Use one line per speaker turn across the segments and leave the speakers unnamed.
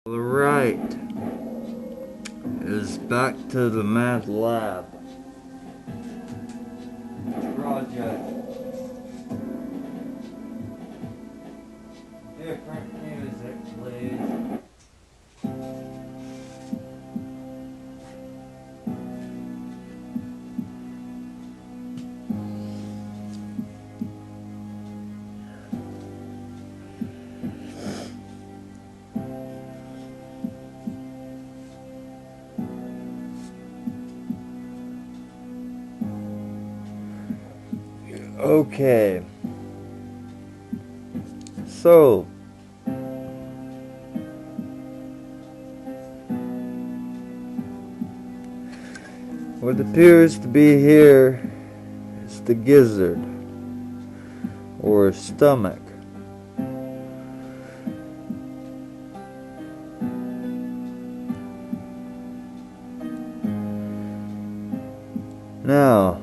Alright, is back to the math lab project. Different music, please. Okay, so what appears to be here is the gizzard or stomach. Now,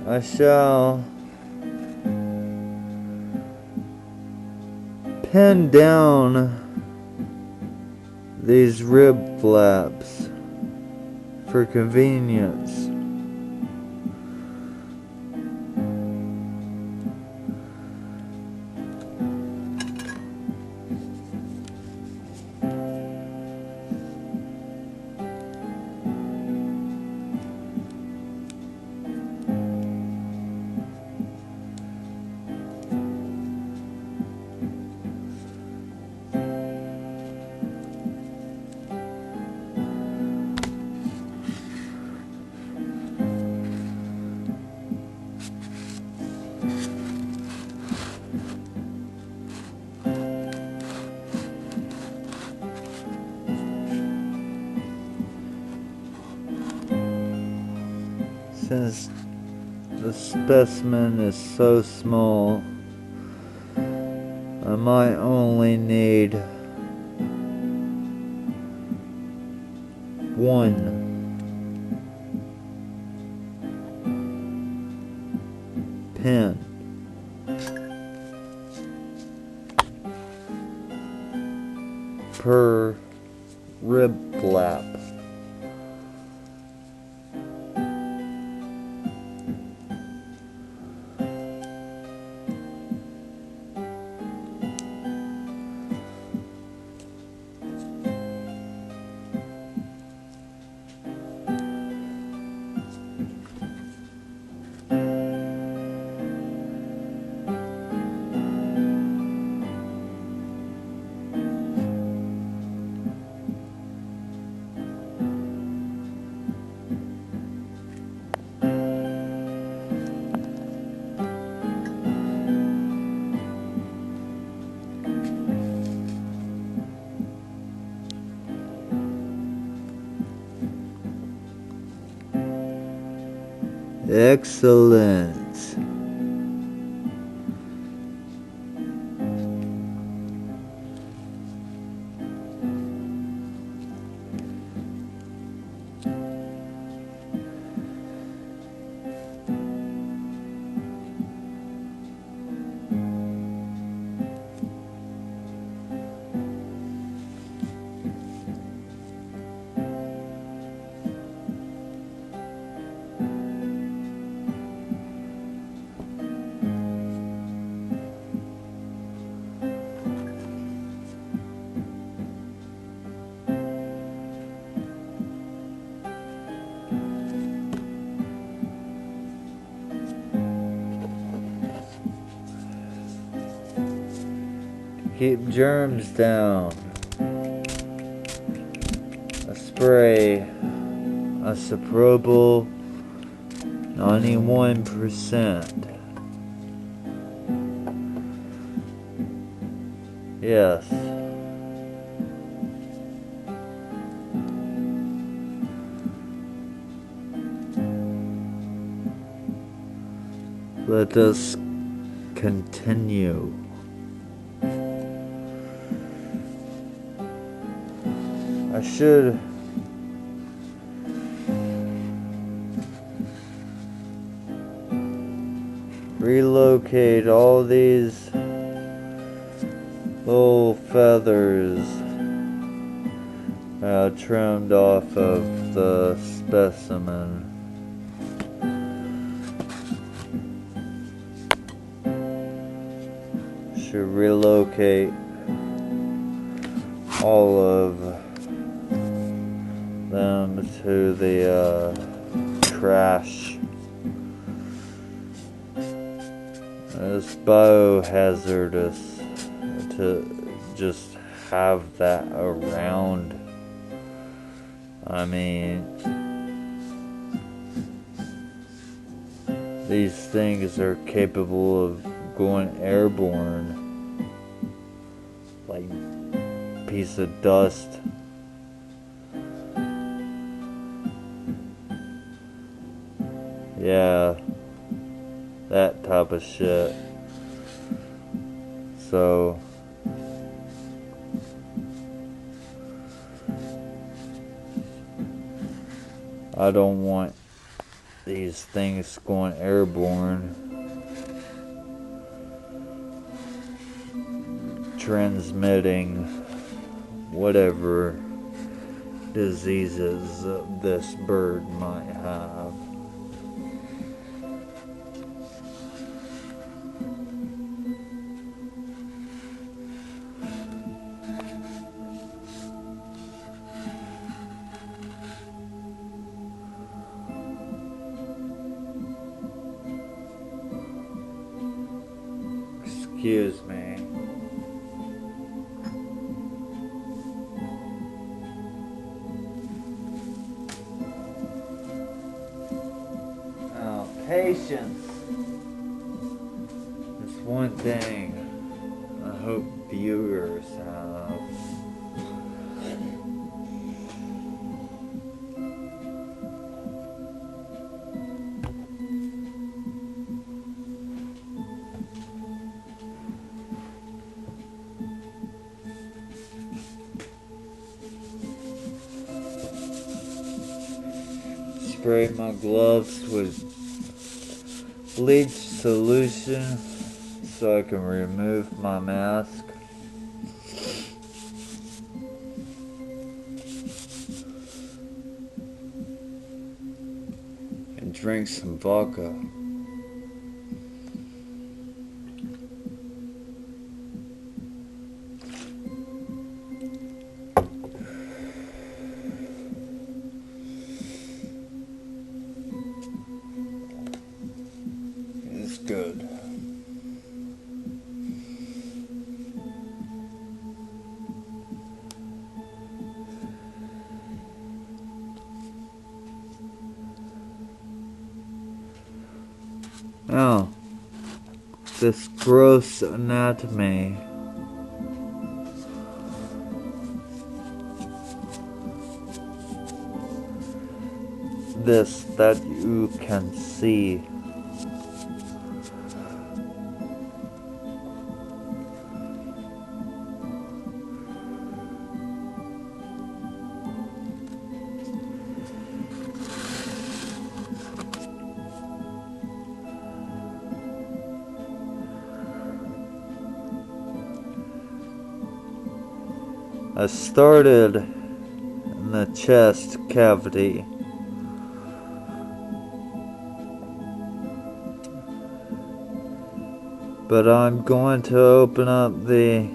I shall pin down these rib flaps for convenience. Since the specimen is so small, I might only need one pin per rib flap. Excellent. Keep germs down. A spray, isopropyl 91%. Yes. Let us continue. I should relocate all these little feathers trimmed off of the specimen. Should relocate all of them to the trash. It's biohazardous to just have that around. I mean, these things are capable of going airborne, like a piece of dust. Yeah, that type of shit. So I don't want these things going airborne, transmitting whatever diseases this bird might have. Excuse me. Oh, patience. It's one thing I hope viewers have. Spray my gloves with bleach solution so I can remove my mask. And drink some vodka. It's good. Oh, this gross anatomy. This that you can see. I started in the chest cavity. But I'm going to open up the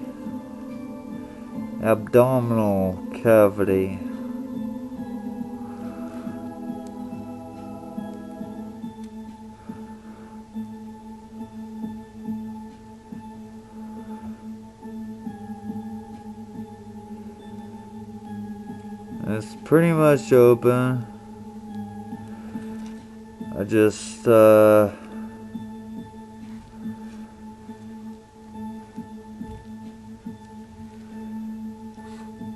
abdominal cavity. It's pretty much open. I just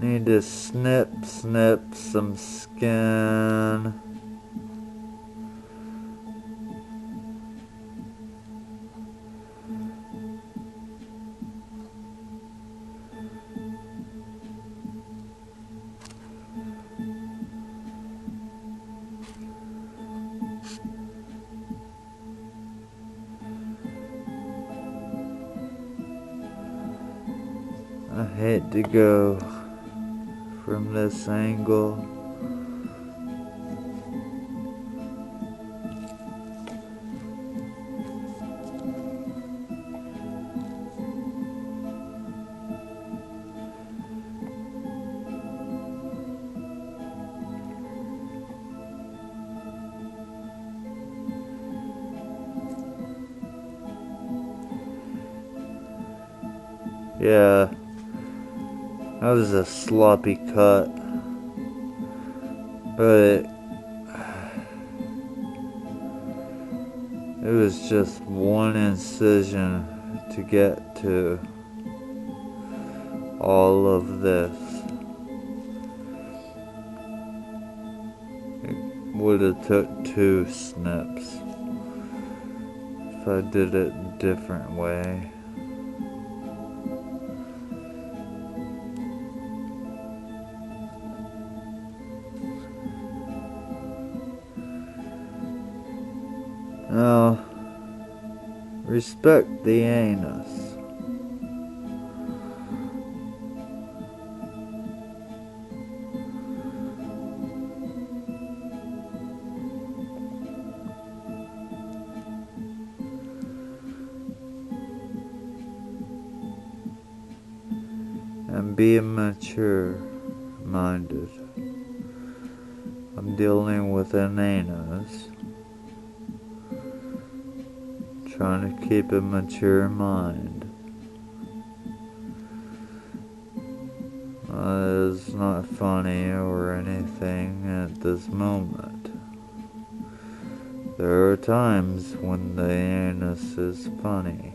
need to snip some skin. I hate to go from this angle. Yeah, that was a sloppy cut, but it was just one incision to get to all of this. It would have took 2 snips if I did it a different way. Now, respect the anus. And be mature-minded. I'm dealing with an anus. Trying to keep a mature mind. It's not funny or anything at this moment. There are times when the anus is funny.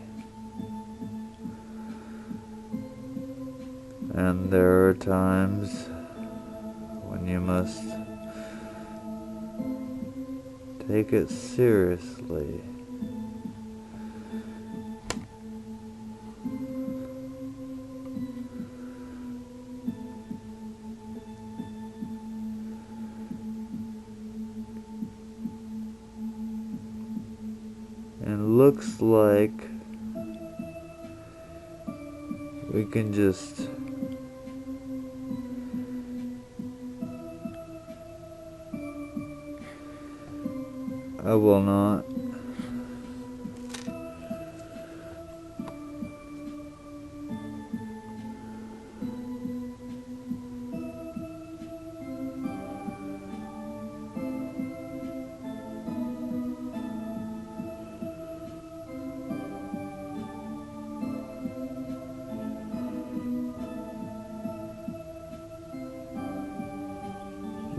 And there are times when you must take it seriously. And looks like we can just I will not.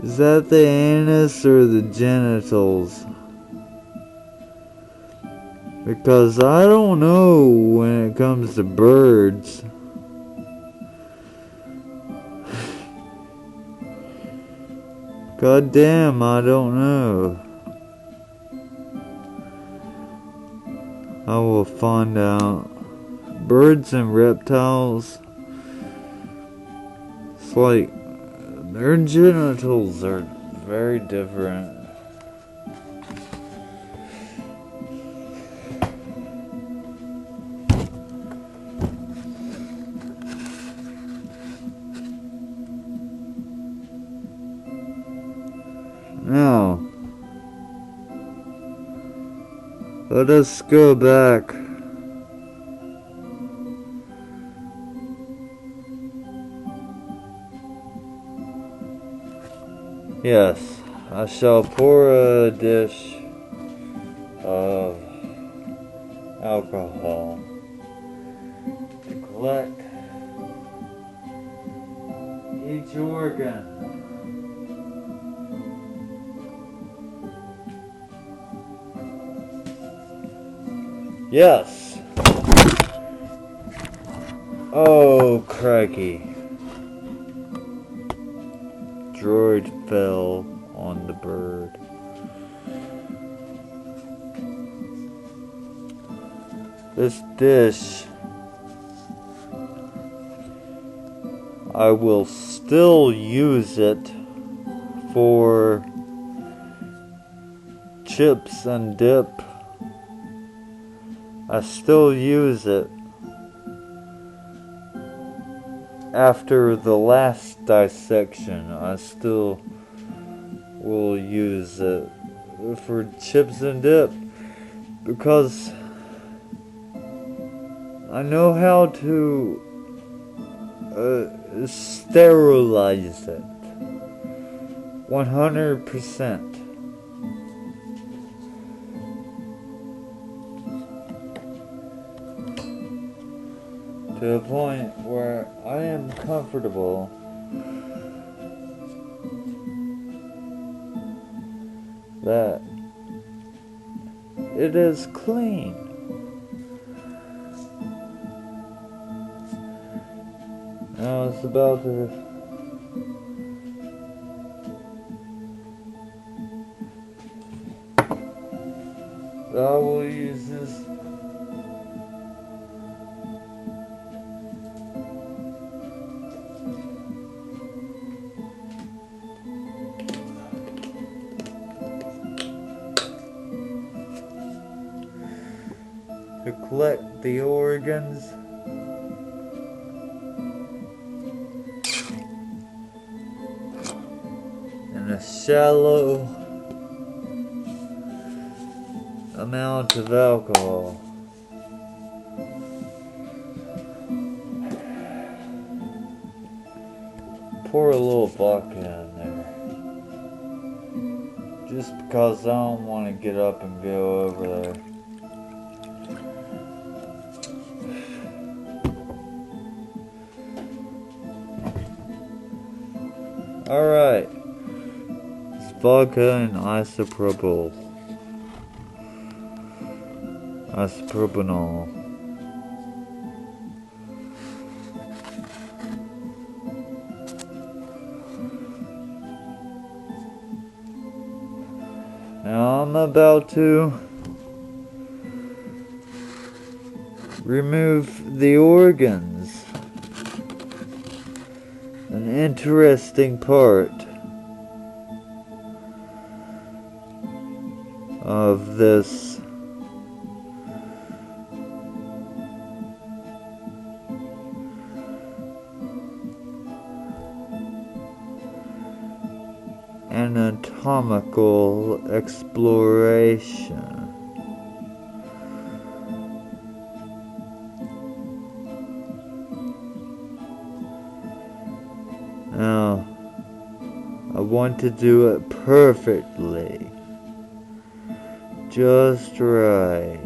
Is that the anus or the genitals? Because I don't know when it comes to birds. God damn, I don't know. I will find out. Birds and reptiles, it's like their genitals are very different. Now, let us go back. Yes, I shall pour a dish of alcohol to collect each organ. Yes. Oh, crikey. Droid fell on the bird. This dish, I will still use it for chips and dip. I still use it. after the last dissection, I still will use it for chips and dip because I know how to sterilize it 100%. To a point where I am comfortable that it is clean. Now it's about to I will use this to collect the organs. In a shallow amount of alcohol. Pour a little vodka in there. Just because I don't want to get up and go over there. Alright. It's vodka and isopropyl. Isopropanol. Now I'm about to remove the organs. An interesting part of this anatomical exploration. Now, I want to do it perfectly. Just right.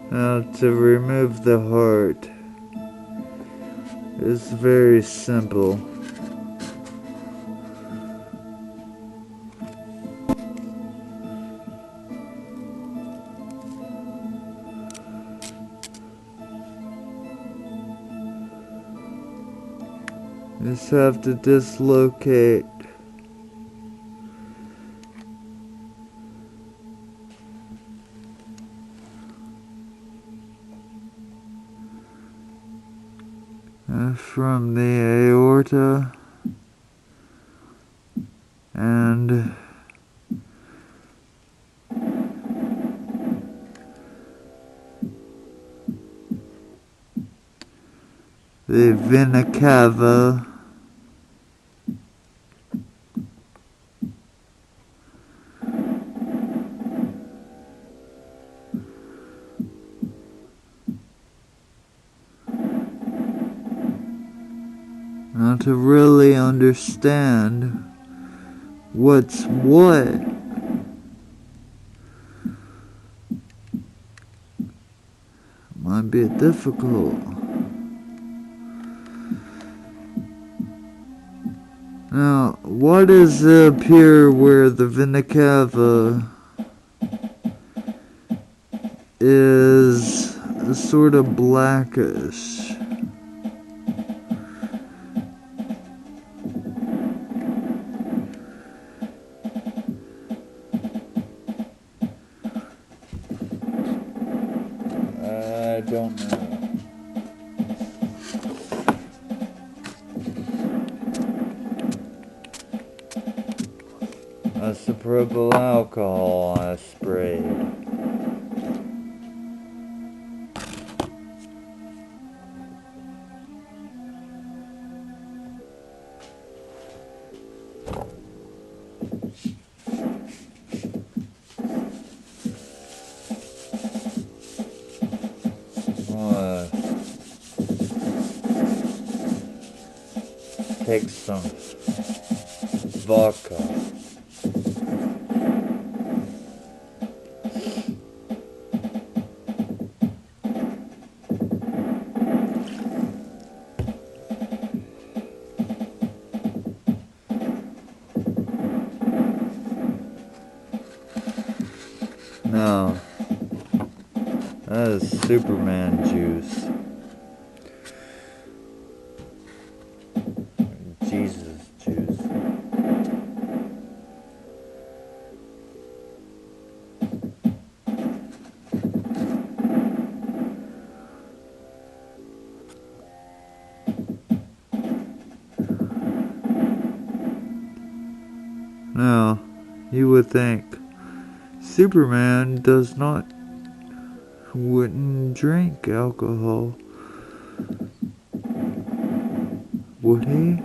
Now to remove the heart is very simple. Just have to dislocate from the aorta and the vena cava now to really understand what's what. Might be difficult. Now, what does appear where the vena cava is sort of blackish. I don't know. Isopropyl alcohol I sprayed. Take some vodka. No, that is Superman juice. Jesus juice. Now, you would think Superman wouldn't drink alcohol, would he?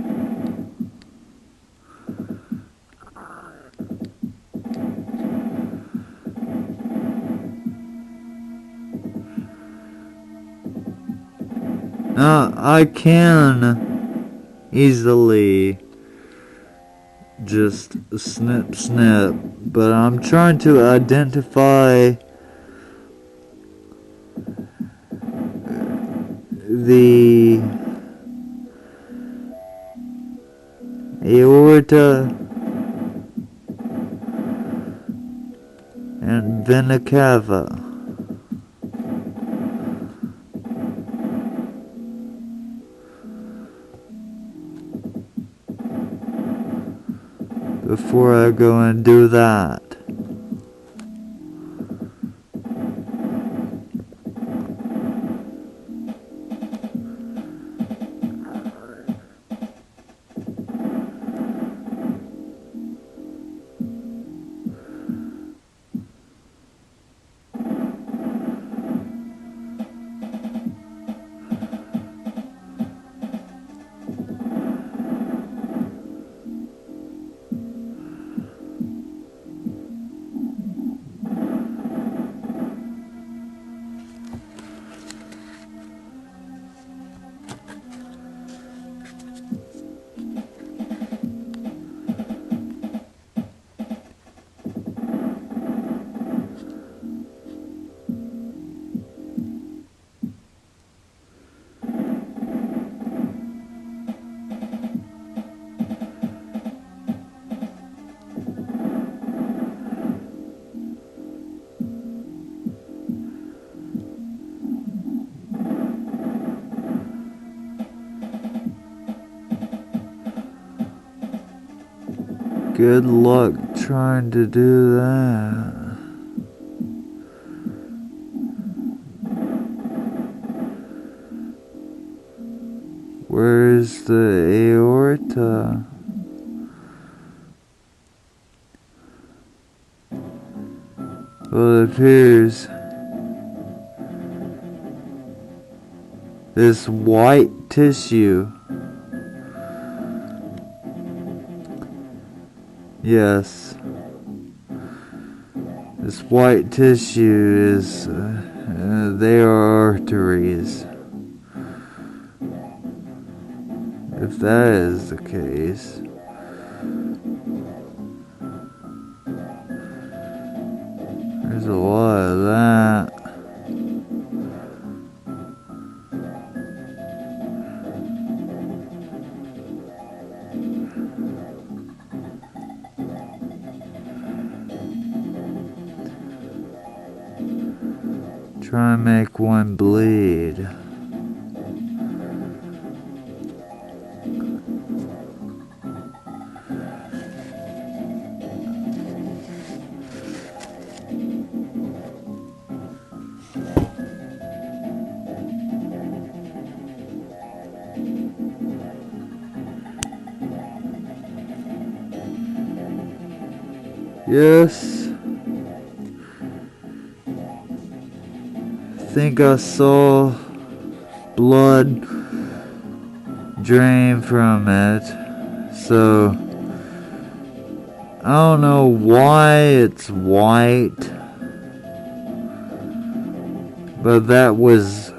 I can easily just snip, but I'm trying to identify the aorta and vena cava. Before I go and do that. Good luck trying to do that. Where's the aorta? Well, it appears this white tissue. Yes. This white tissue is, they are arteries. If that is the case, there's a lot of that. Try and make one bleed. Yes. I think I saw blood drain from it. So I don't know why it's white, but that was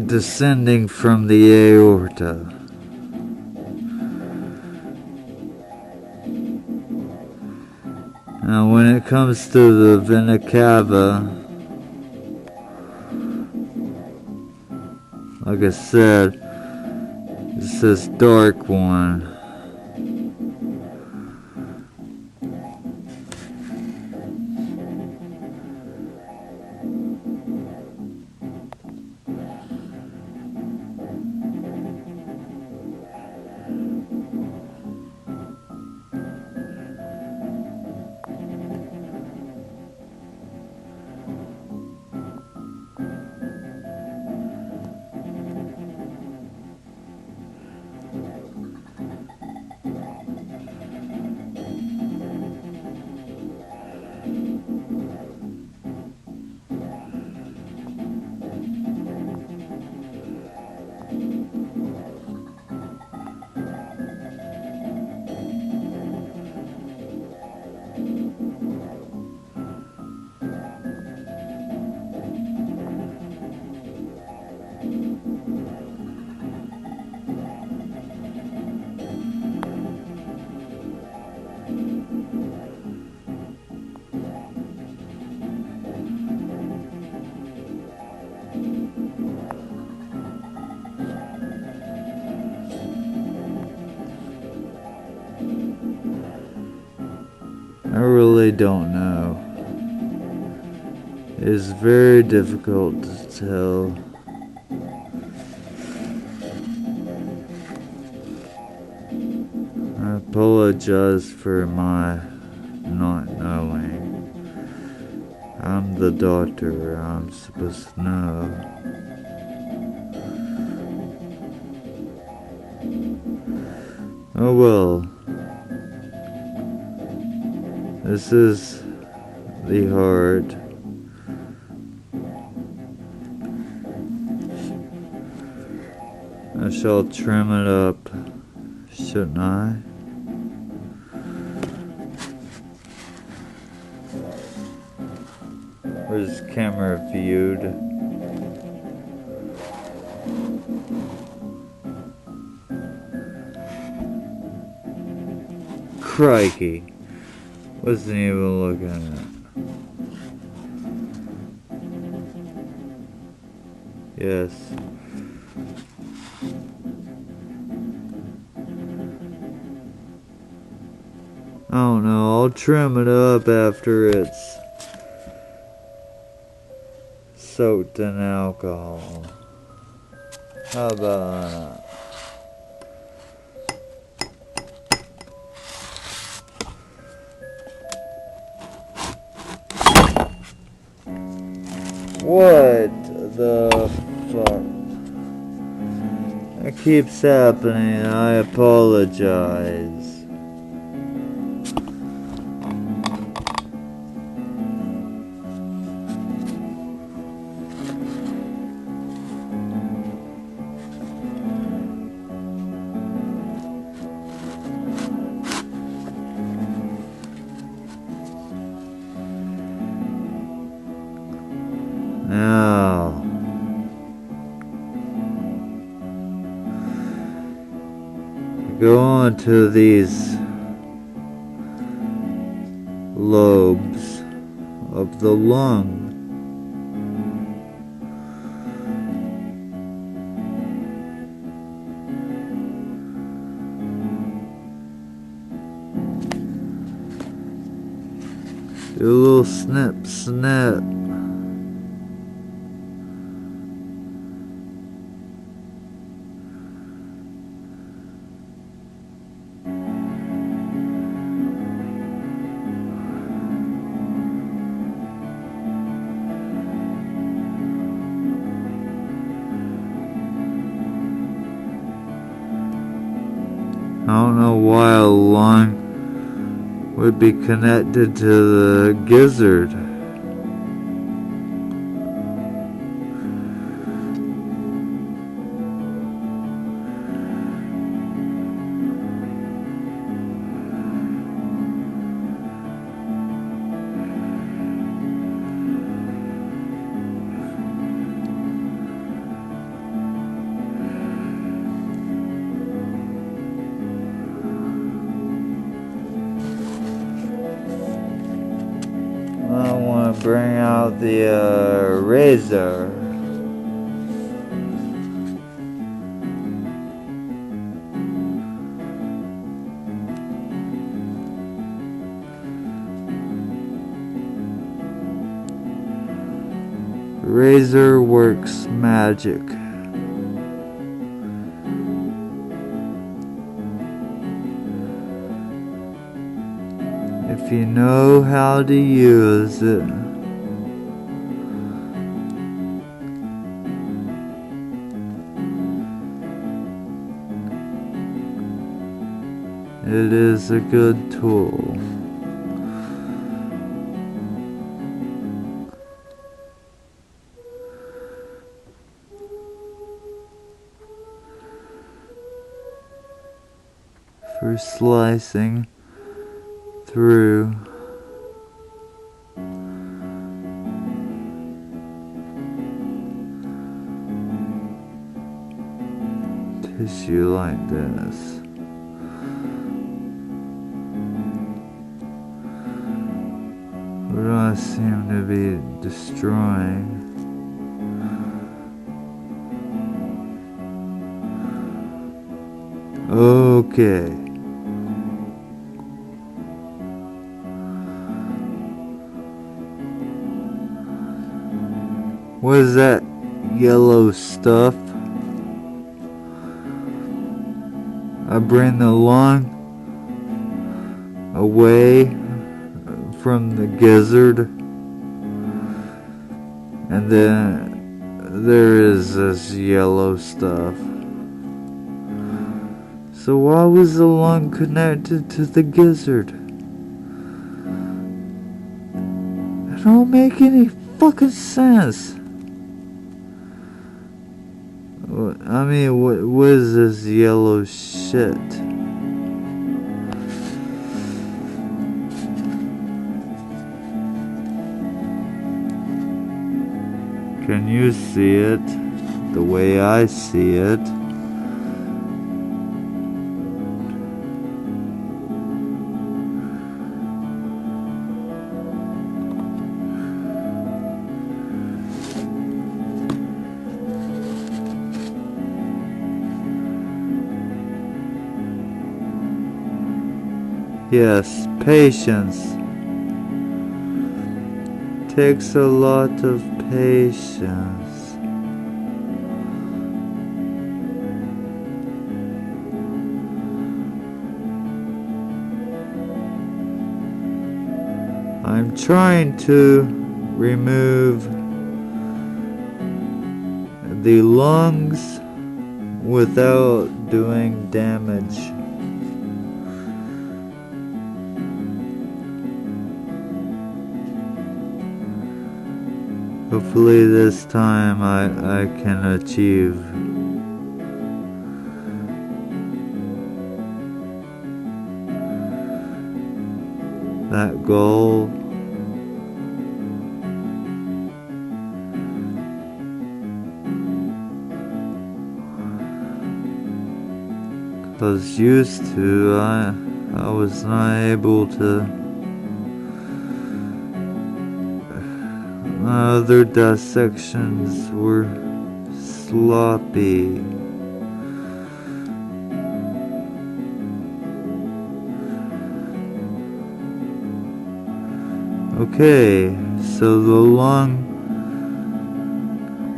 descending from the aorta. Now when it comes to the vena cava, like I said, it's this dark one. I really don't know. It's very difficult to tell. I apologize for my not knowing. I'm the doctor. I'm supposed to know. Oh well. This is the heart. I shall trim it up, shouldn't I? Where's the camera viewed? Crikey. Wasn't even looking at it. Yes. I don't know, I'll trim it up after it's soaked in alcohol. How about that? What the fuck? It keeps happening. I apologize. Now, go on to these lobes of the lung. Do a little snip, snip. I don't know why a lung would be connected to the gizzard. I want to bring out the razor. Razor works magic. If you know how to use it. It is a good tool. For slicing through tissue like this. What do I seem to be destroying? Okay. What is that yellow stuff? I bring the lung away from the gizzard, and then there is this yellow stuff. So why was the lung connected to the gizzard? It don't make any fucking sense. I mean, what is this yellow shit? Can you see it the way I see it? Yes, patience. Takes a lot of patience. I'm trying to remove the lungs without doing damage. Hopefully this time I can achieve that goal. Because used to I was not able to. Other dissections were sloppy. Okay, so the lung,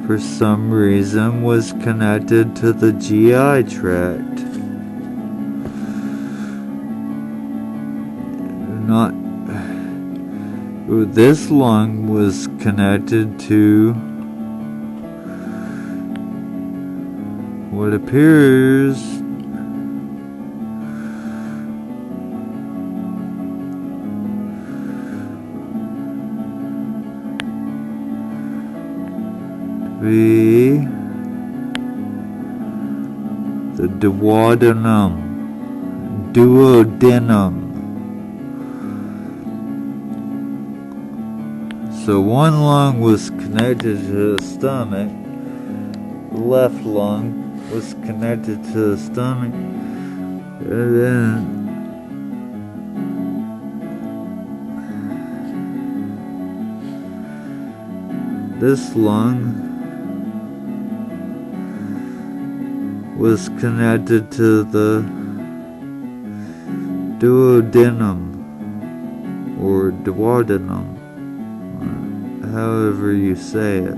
for some reason, was connected to the GI tract. Not. This lung was connected to what appears to be the duodenum. So one lung was connected to the stomach, the left lung was connected to the stomach, and then this lung was connected to the duodenum, or duodenum, however you say it.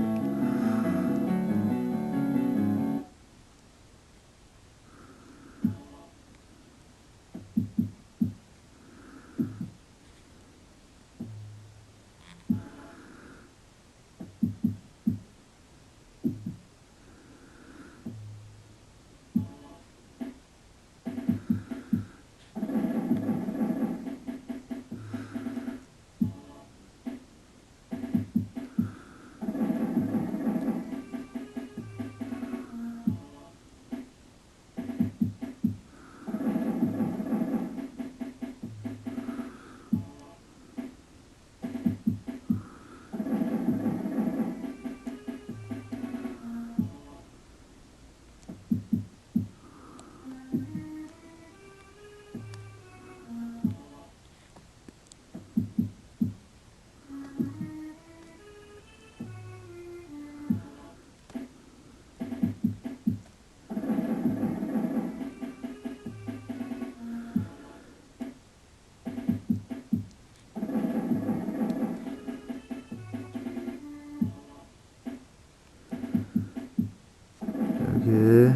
Okay.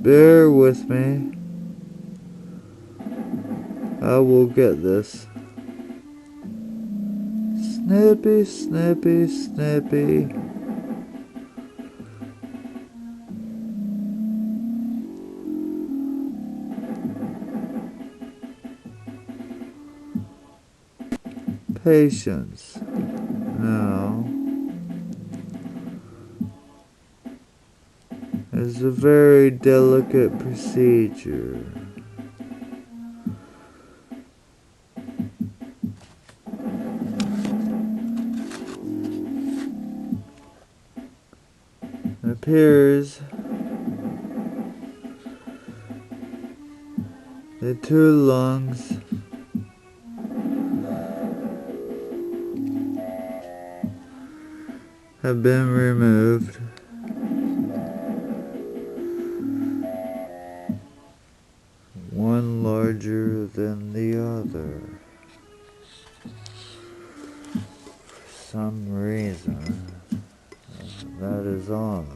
Bear with me. I will get this. Snippy, snippy, snippy. Patience. Now, it's a very delicate procedure. It appears the two lungs have been removed. One larger than the other. For some reason, that is odd.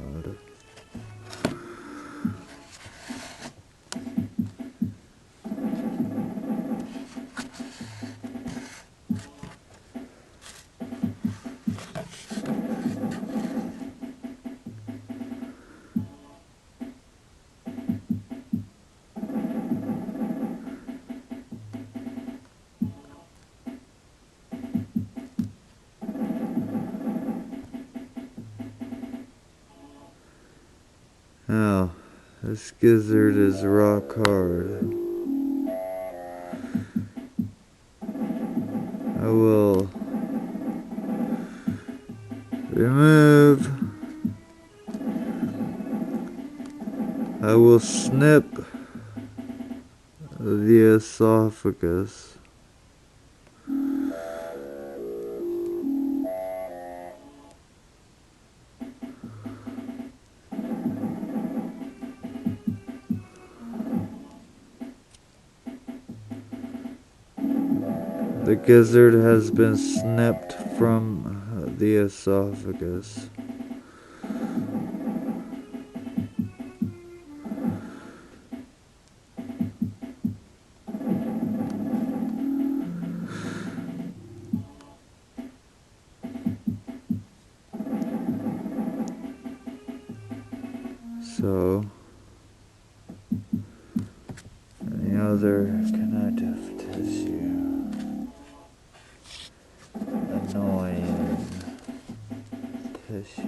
Now, this gizzard is rock hard. I will I will snip the esophagus. The gizzard has been snipped from the esophagus. So, any other connective tissue, annoying tissue,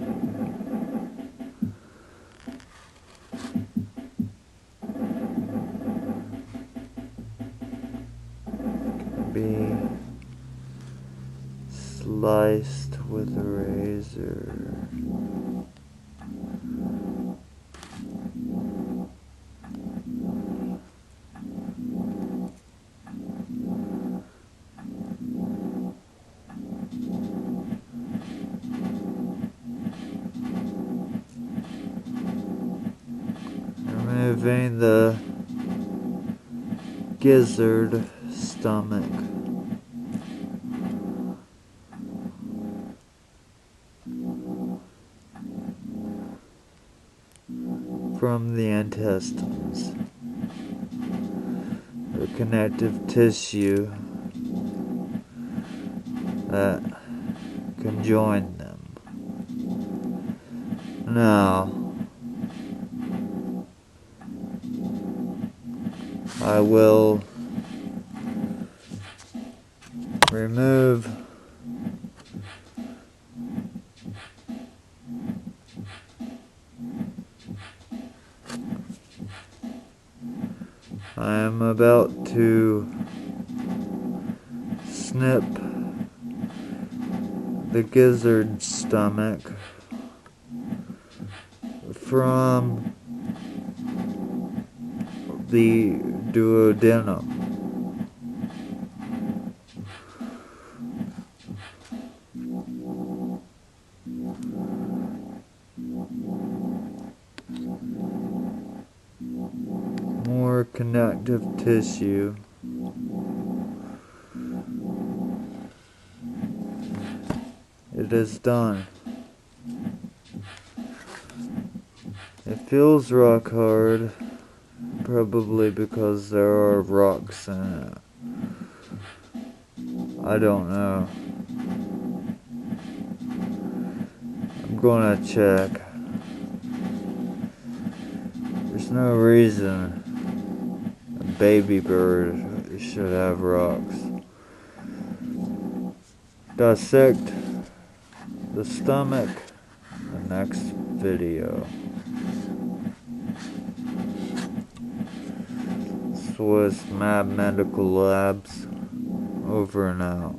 can be sliced with a razor. Removing the gizzard stomach. From the intestines. The connective tissue that can join them. Now, I will remove I am about to snip the gizzard stomach from the duodenum. More connective tissue. It is done. It feels rock hard, probably because there are rocks in it. I don't know. I'm gonna check. There's no reason a baby bird should have rocks. Dissect the stomach in the next video. This was Mad Medical Labs, over and out.